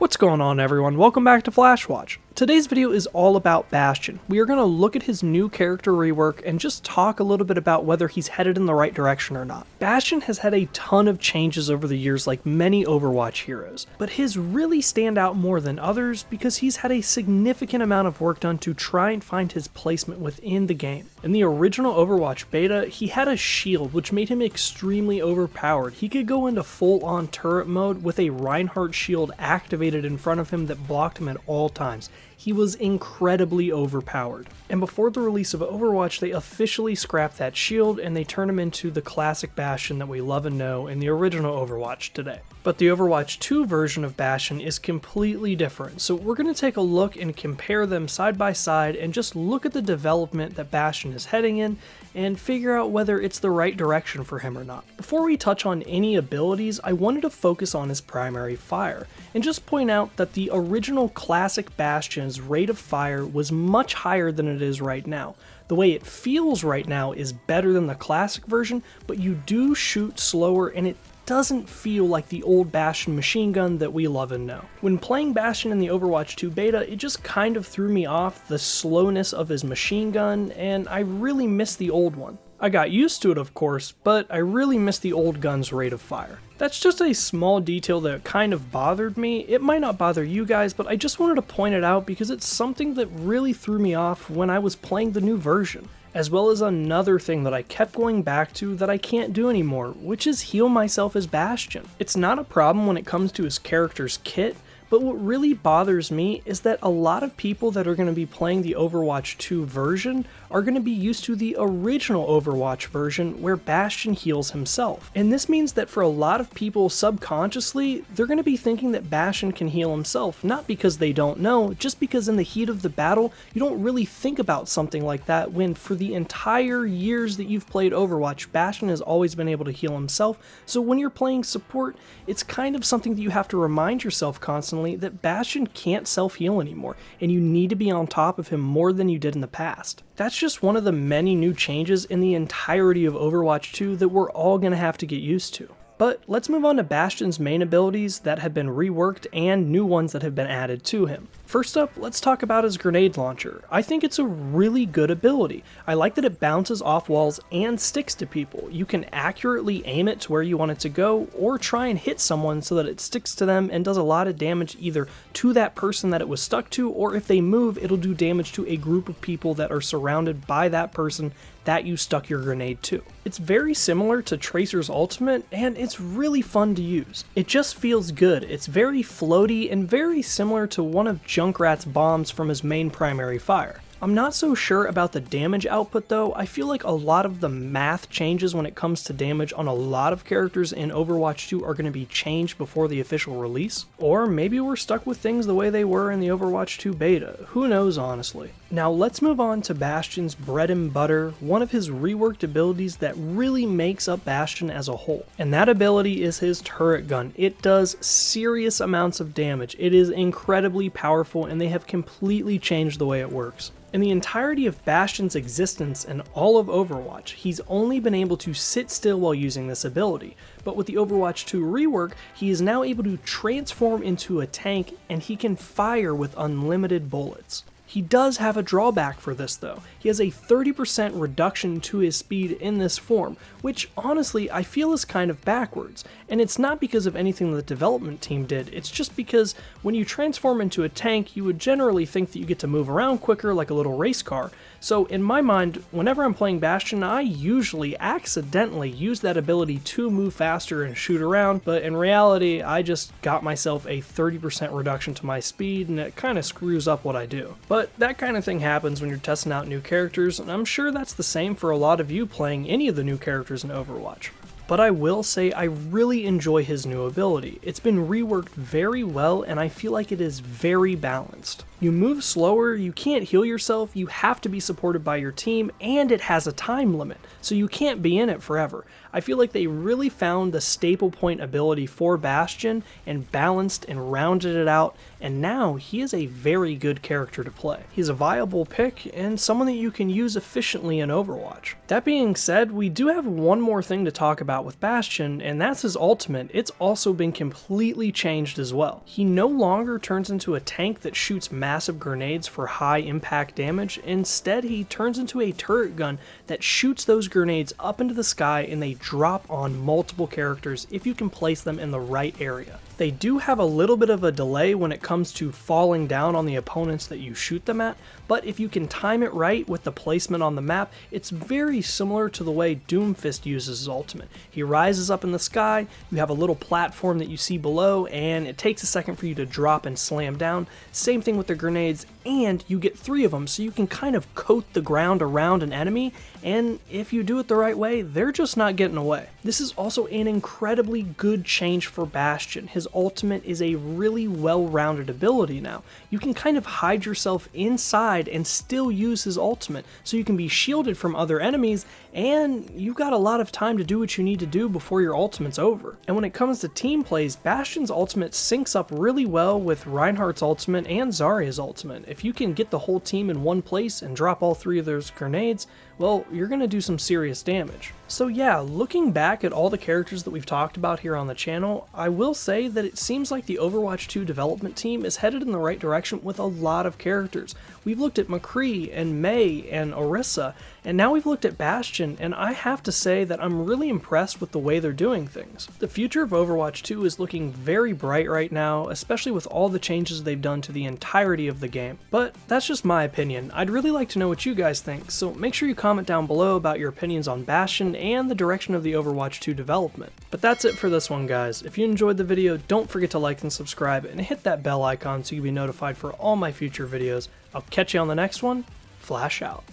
What's going on, everyone? Welcome back to Flashwatch. Today's video is all about Bastion. We are going to look at his new character rework and just talk a little bit about whether he's headed in the right direction or not. Bastion has had a ton of changes over the years like many Overwatch heroes, but his really stand out more than others because he's had a significant amount of work done to try and find his placement within the game. In the original Overwatch beta, he had a shield which made him extremely overpowered. He could go into full-on turret mode with a Reinhardt shield activated in front of him that blocked him at all times. He was incredibly overpowered. And before the release of Overwatch, they officially scrapped that shield and they turned him into the classic Bastion that we love and know in the original Overwatch today. But the Overwatch 2 version of Bastion is completely different, so we're going to take a look and compare them side by side and just look at the development that Bastion is heading in and figure out whether it's the right direction for him or not. Before we touch on any abilities, I wanted to focus on his primary fire, and just point out that the original classic Bastion's rate of fire was much higher than it is right now. The way it feels right now is better than the classic version, but you do shoot slower and it doesn't feel like the old Bastion machine gun that we love and know. When playing Bastion in the Overwatch 2 beta, it just kind of threw me off the slowness of his machine gun, and I really miss the old one. I got used to it, of course, but I really miss the old gun's rate of fire. That's just a small detail that kind of bothered me. It might not bother you guys, but I just wanted to point it out because it's something that really threw me off when I was playing the new version. As well as another thing that I kept going back to that I can't do anymore, which is heal myself as Bastion. It's not a problem when it comes to his character's kit, but what really bothers me is that a lot of people that are going to be playing the Overwatch 2 version are going to be used to the original Overwatch version where Bastion heals himself. And this means that for a lot of people subconsciously, they're going to be thinking that Bastion can heal himself, not because they don't know, just because in the heat of the battle, you don't really think about something like that when for the entire years that you've played Overwatch, Bastion has always been able to heal himself. So when you're playing support, it's kind of something that you have to remind yourself constantly that Bastion can't self-heal anymore, and you need to be on top of him more than you did in the past. That's just one of the many new changes in the entirety of Overwatch 2 that we're all going to have to get used to. But let's move on to Bastion's main abilities that have been reworked and new ones that have been added to him. First up, let's talk about his grenade launcher. I think it's a really good ability. I like that it bounces off walls and sticks to people. You can accurately aim it to where you want it to go, or try and hit someone so that it sticks to them and does a lot of damage either to that person that it was stuck to, or if they move, it'll do damage to a group of people that are surrounded by that person that you stuck your grenade to. It's very similar to Tracer's ultimate, and it's really fun to use. It just feels good. It's very floaty and very similar to one of Junkrat's bombs from his main primary fire. I'm not so sure about the damage output though. I feel like a lot of the math changes when it comes to damage on a lot of characters in Overwatch 2 are going to be changed before the official release. Or maybe we're stuck with things the way they were in the Overwatch 2 beta. Who knows, honestly. Now let's move on to Bastion's bread and butter, one of his reworked abilities that really makes up Bastion as a whole. And that ability is his turret gun. It does serious amounts of damage. It is incredibly powerful, and they have completely changed the way it works. In the entirety of Bastion's existence in all of Overwatch, he's only been able to sit still while using this ability, but with the Overwatch 2 rework, he is now able to transform into a tank and he can fire with unlimited bullets. He does have a drawback for this though. He has a 30% reduction to his speed in this form, which honestly I feel is kind of backwards. And it's not because of anything the development team did, it's just because when you transform into a tank, you would generally think that you get to move around quicker like a little race car. So in my mind, whenever I'm playing Bastion, I usually accidentally use that ability to move faster and shoot around, but in reality, I just got myself a 30% reduction to my speed, and it kind of screws up what I do. But that kind of thing happens when you're testing out new characters, and I'm sure that's the same for a lot of you playing any of the new characters in Overwatch. But I will say I really enjoy his new ability. It's been reworked very well, and I feel like it is very balanced. You move slower, you can't heal yourself, you have to be supported by your team, and it has a time limit, so you can't be in it forever. I feel like they really found the staple point ability for Bastion and balanced and rounded it out, and now he is a very good character to play. He's a viable pick and someone that you can use efficiently in Overwatch. That being said, we do have one more thing to talk about about with Bastion, and that's his ultimate. It's also been completely changed as well. He no longer turns into a tank that shoots massive grenades for high impact damage. Instead, he turns into a turret gun that shoots those grenades up into the sky, and they drop on multiple characters if you can place them in the right area. They do have a little bit of a delay when it comes to falling down on the opponents that you shoot them at, but if you can time it right with the placement on the map, it's very similar to the way Doomfist uses his ultimate. He rises up in the sky, you have a little platform that you see below, and it takes a second for you to drop and slam down. Same thing with the grenades, and you get 3 of them, so you can kind of coat the ground around an enemy, and if you do it the right way, they're just not getting away. This is also an incredibly good change for Bastion. His ultimate is a really well-rounded ability now. You can kind of hide yourself inside and still use his ultimate, so you can be shielded from other enemies, and you've got a lot of time to do what you need to do before your ultimate's over. And when it comes to team plays, Bastion's ultimate syncs up really well with Reinhardt's ultimate and Zarya's ultimate. If you can get the whole team in one place and drop all 3 of those grenades, well, you're going to do some serious damage. So yeah, looking back at all the characters that we've talked about here on the channel, I will say that it seems like the Overwatch 2 development team is headed in the right direction with a lot of characters. We've looked at McCree and Mei and Orisa, and now we've looked at Bastion, and I have to say that I'm really impressed with the way they're doing things. The future of Overwatch 2 is looking very bright right now, especially with all the changes they've done to the entirety of the game. But that's just my opinion. I'd really like to know what you guys think, so make sure you comment down below about your opinions on Bastion and the direction of the Overwatch 2 development. But that's it for this one, guys. If you enjoyed the video, don't forget to like and subscribe and hit that bell icon so you'll be notified for all my future videos. I'll catch you on the next one. Flash out.